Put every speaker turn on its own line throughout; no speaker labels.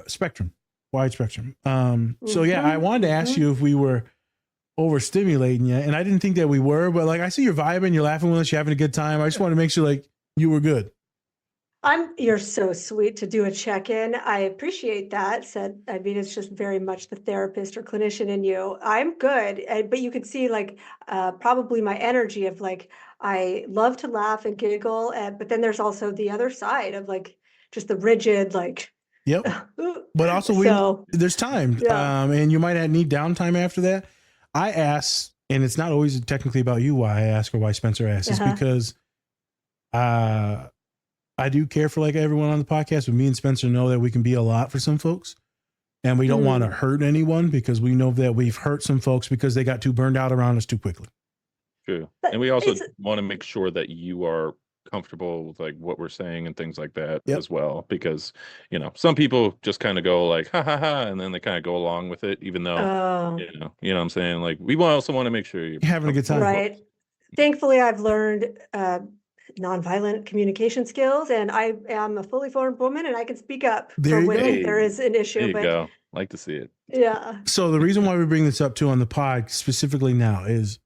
spectrum, wide spectrum. So yeah, I wanted to ask you if we were overstimulating you, and I didn't think that we were, but like I see you're vibing, you're laughing with us, you're having a good time. I just want to make sure like you were good.
You're so sweet to do a check-in. I appreciate that. I mean, it's just very much the therapist or clinician in you. I'm good, but you can see like probably my energy of like I love to laugh and giggle, but then there's also the other side of like just the rigid like.
Yep. But also there's time,
yeah.
and you might need downtime after that. I ask, and it's not always technically about you why I ask or why Spencer asks, is because I do care for like everyone on the podcast, but me and Spencer know that we can be a lot for some folks, and we don't want to hurt anyone because we know that we've hurt some folks because they got too burned out around us too quickly.
True. And we also want to make sure that you are comfortable with like what we're saying and things like that as well, because you know some people just kind of go like ha ha ha and then they kind of go along with it even though you know what I'm saying, like we also want to make sure you're
having a good time,
right? Thankfully I've learned nonviolent communication skills, and I am a fully formed woman and I can speak up for when there is an issue.
There you go. Like to see it.
Yeah.
So the reason why we bring this up too on the pod specifically now is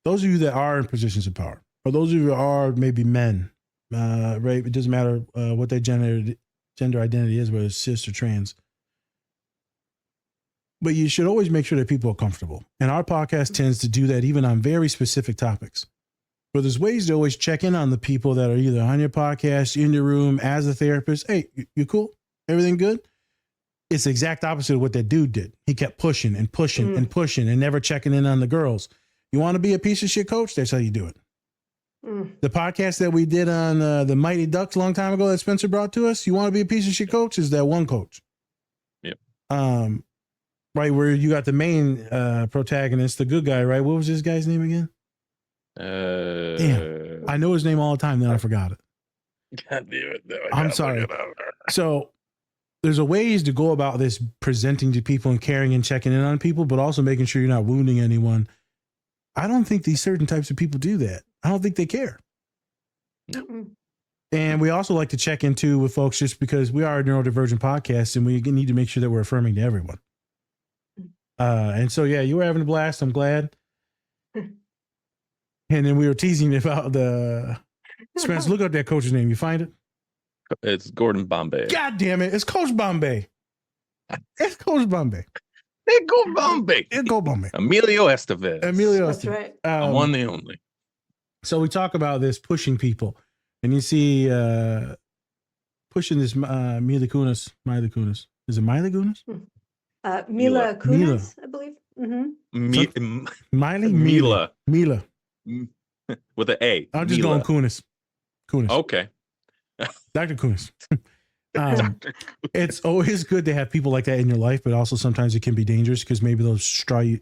those of you that are in positions of power, or those of you that are maybe men, right? It doesn't matter what their gender identity is, whether it's cis or trans. But you should always make sure that people are comfortable. And our podcast tends to do that even on very specific topics. But there's ways to always check in on the people that are either on your podcast, in your room, as a therapist. Hey, you cool? Everything good? It's the exact opposite of what that dude did. He kept pushing and pushing and pushing and never checking in on the girls. You want to be a piece of shit coach? That's how you do it. The podcast that we did on the Mighty Ducks a long time ago that Spencer brought to us, you want to be a piece of shit coach? Is that one coach?
Yep.
Right, where you got the main protagonist, the good guy, right? What was this guy's name again? Damn. I know his name all the time, then I forgot it.
God damn it. No,
I'm sorry. So there's a ways to go about this presenting to people and caring and checking in on people, but also making sure you're not wounding anyone. I don't think these certain types of people do that. I don't think they care. And we also like to check in too with folks just because we are a neurodivergent podcast and we need to make sure that we're affirming to everyone. And so, yeah, you were having a blast. I'm glad. And then we were teasing about the Spence. Look up that coach's name. You find it?
It's Gordon Bombay.
God damn it! It's Coach Bombay. It's Coach Bombay.
They go Bombay.
It go Bombay.
Emilio Estevez.
That's right.
The one, the only.
So we talk about this pushing people, and you see pushing this Mila Kunis. Is it Mila Kunis?
Mila Kunis, I believe.
Mila. With an A.
I'm just going Kunis.
Okay.
Dr. Kunis. It's always good to have people like that in your life, but also sometimes it can be dangerous because maybe they'll strive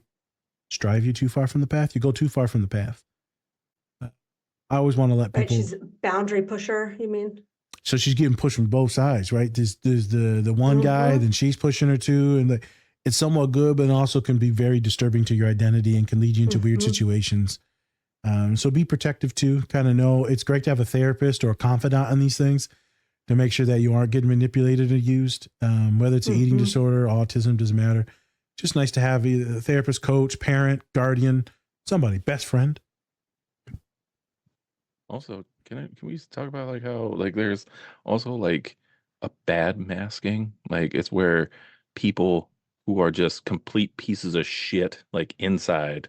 you too far from the path. You go too far from the path. I always want to let people.
She's a boundary pusher, you mean?
So she's getting pushed from both sides, right? There's the one guy, then she's pushing her too, and it's somewhat good, but it also can be very disturbing to your identity and can lead you into weird situations. So be protective too. Kind of know it's great to have a therapist or a confidant on these things to make sure that you aren't getting manipulated or used. Whether it's an eating disorder, autism, doesn't matter. Just nice to have either a therapist, coach, parent, guardian, somebody, best friend.
Also, can we talk about like how like there's also like a bad masking? Like it's where people who are just complete pieces of shit like inside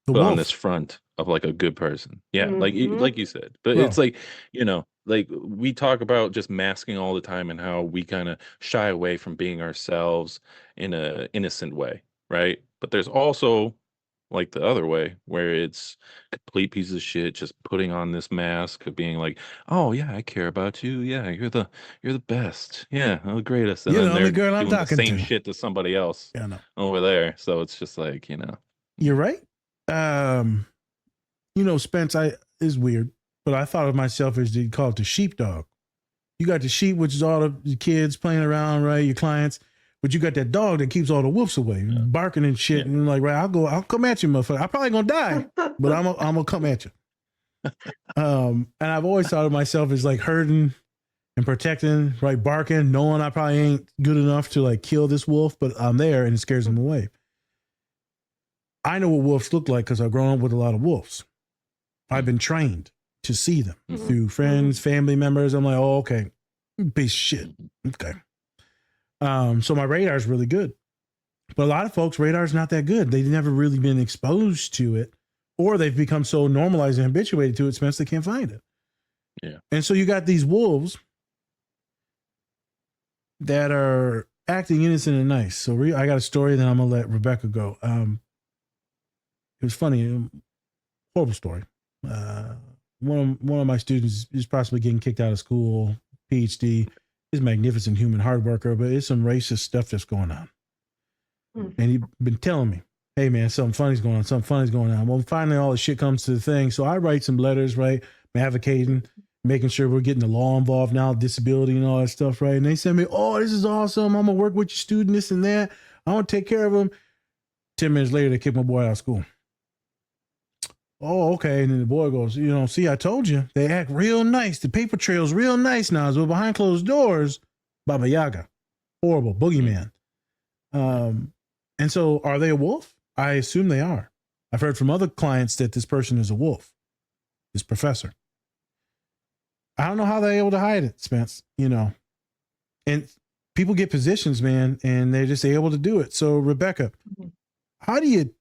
put on this front of like a good person. Yeah, like you said. But it's like, you know, like we talk about just masking all the time and how we kind of shy away from being ourselves in a innocent way, right? But there's also like the other way where it's complete piece of shit just putting on this mask of being like, oh yeah, I care about you, yeah, you're the best, yeah, the greatest, and then they're
the girl I'm
doing
talking
the same
to.
shit to somebody else over there. So it's just like, you know,
you're right. You know, Spence, is weird, but I thought of myself as they call it the sheepdog. You got the sheep, which is all the kids playing around, right? Your clients. But you got that dog that keeps all the wolves away, barking and shit. And like, right, I'll come at you, motherfucker. I'm probably gonna die, but I'm gonna come at you. And I've always thought of myself as like herding and protecting, right? Barking, knowing I probably ain't good enough to like kill this wolf, but I'm there and it scares them away. I know what wolves look like because I've grown up with a lot of wolves. I've been trained to see them through friends, family members. I'm like, oh, okay, piece of shit. Okay. So my radar is really good. But a lot of folks, radar's not that good. They've never really been exposed to it, or they've become so normalized and habituated to it, Spence, they can't find it.
Yeah.
And so you got these wolves that are acting innocent and nice. So I got a story, then I'm going to let Rebecca go. It was funny, horrible story. One of my students is possibly getting kicked out of school, PhD, is a magnificent human hard worker, but it's some racist stuff that's going on. And he'd been telling me, hey man, something funny's going on. Well, finally all the shit comes to the thing. So I write some letters, right? I'm advocating, making sure we're getting the law involved now, disability and all that stuff, right? And they send me, oh, this is awesome. I'm gonna work with your student, this and that. I want to take care of them. 10 minutes later, they kick my boy out of school. Oh, okay. And then the boy goes, see, I told you, they act real nice. The paper trail's real nice now. So behind closed doors, Baba Yaga, horrible boogeyman. And so are they a wolf? I assume they are. I've heard from other clients that this person is a wolf, this professor. I don't know how they're able to hide it, Spence, and people get positions, man, and they're just able to do it. So Rebecca, how do you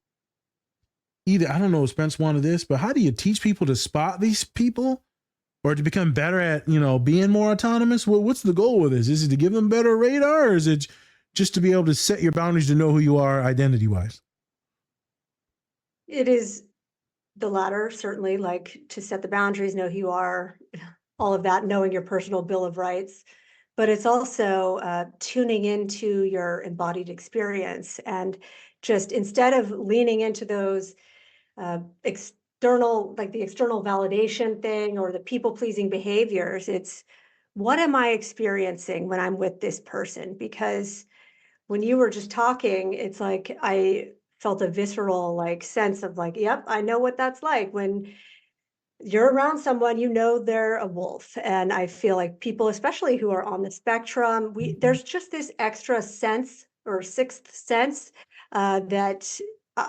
I don't know if Spence wanted this, but how do you teach people to spot these people or to become better at, being more autonomous? What's the goal with this? Is it to give them better radar, or is it just to be able to set your boundaries to know who you are identity-wise?
It is the latter, certainly, like to set the boundaries, know who you are, all of that, knowing your personal Bill of Rights. But it's also tuning into your embodied experience, and just instead of leaning into those external, like the external validation thing or the people-pleasing behaviors, it's what am I experiencing when I'm with this person? Because when you were just talking, it's like I felt a visceral sense of yep, I know what that's like when you're around someone, they're a wolf. And I feel like people, especially who are on the spectrum, there's just this extra sense or sixth sense that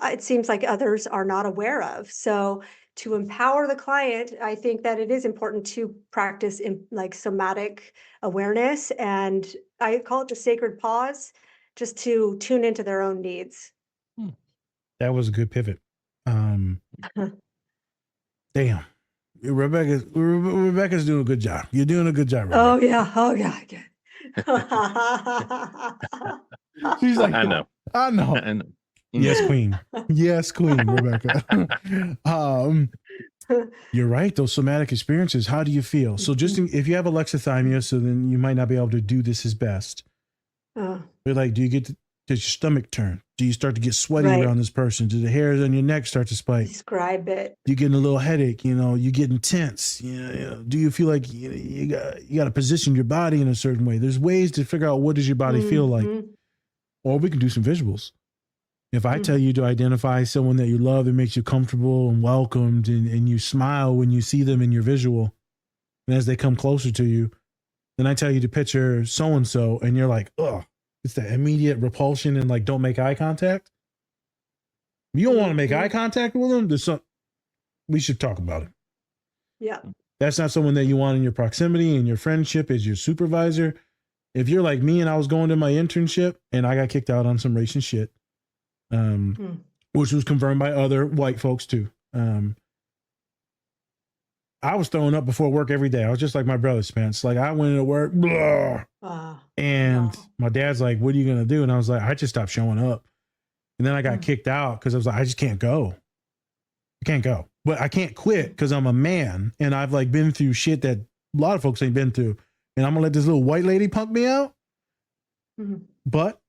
it seems like others are not aware of. So to empower the client, I think that it is important to practice in somatic awareness, and I call it the sacred pause, just to tune into their own needs.
That was a good pivot. Damn. Rebecca's doing a good job. You're doing a good job, Rebecca.
Oh yeah. Oh yeah.
She's like,
I know.
Yes, queen. Yes, queen, Rebecca. You're right. Those somatic experiences. How do you feel? So just if you have alexithymia, so then you might not be able to do this as best. But do you does your stomach turn? Do you start to get sweaty around this person? Do the hairs on your neck start to spike?
Describe it.
You getting a little headache? You getting tense? Do you feel like you got to position your body in a certain way? There's ways to figure out what does your body feel like, or we can do some visuals. If I tell you to identify someone that you love that makes you comfortable and welcomed, and you smile when you see them in your visual, and as they come closer to you, then I tell you to picture so-and-so, and you're like, ugh, it's that immediate repulsion and don't make eye contact. You don't want to make eye contact with them. We should talk about it.
Yeah.
That's not someone that you want in your proximity and your friendship as your supervisor. If you're like me and I was going to my internship and I got kicked out on some racist shit, which was confirmed by other white folks too. I was throwing up before work every day. I was just like my brother, Spence. I went into work, blah, and my dad's like, what are you going to do? And I was like, I just stopped showing up. And then I got kicked out because I was like, I just can't go. I can't go. But I can't quit because I'm a man and I've been through shit that a lot of folks ain't been through. And I'm going to let this little white lady punk me out. But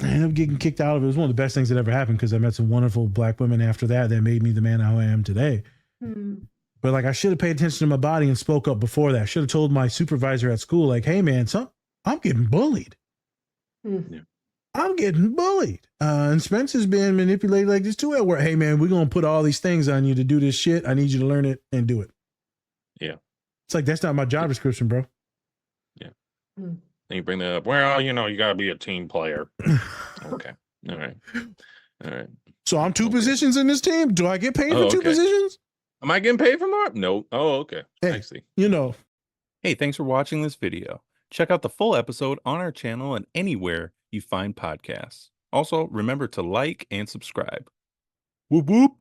I ended up getting kicked out of it. It was one of the best things that ever happened because I met some wonderful black women after that made me the man who I am today. But I should have paid attention to my body and spoke up before that. I should have told my supervisor at school, hey man, I'm getting bullied. I'm getting bullied. And Spence has been manipulated like this too at work. Hey man, we're going to put all these things on you to do this shit. I need you to learn it and do it.
Yeah.
It's that's not my job description, bro.
Mm.
And you bring that up. Well, you got to be a team player. Okay. All right. All right.
So I'm two
Okay.
positions in this team. Do I get paid for two
okay.
positions?
Am I getting paid for more? No. Oh, okay. I
Hey,
see.
Hey, thanks for watching this video. Check out the full episode on our channel and anywhere you find podcasts. Also, remember to like and subscribe.
Whoop whoop.